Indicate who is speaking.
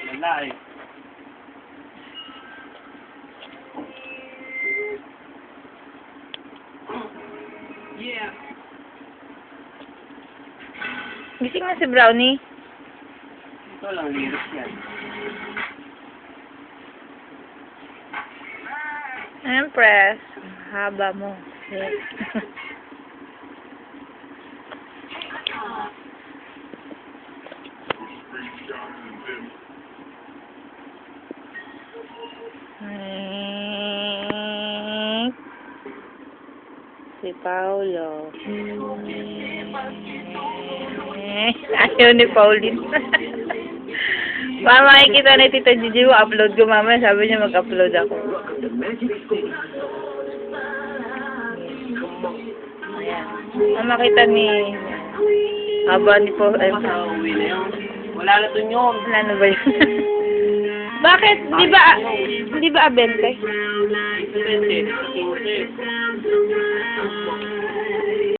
Speaker 1: Wala eh. Yeah.
Speaker 2: Gising na si Brownie.
Speaker 1: Ito lang, liris yan.
Speaker 2: Empress. Haba mo. Yes. Si Paulo. Ayaw ni Pauline. Makikita ni Tita Gigi mo, upload ko mamaya. Sabi niya mag-upload ako. Ayan. Makita ni... Haba ni Paulo.
Speaker 1: Uwi na yun. Wala na dun yun.
Speaker 2: Wala na ba yun? Bakit? Di ba abente?
Speaker 1: 20, 15.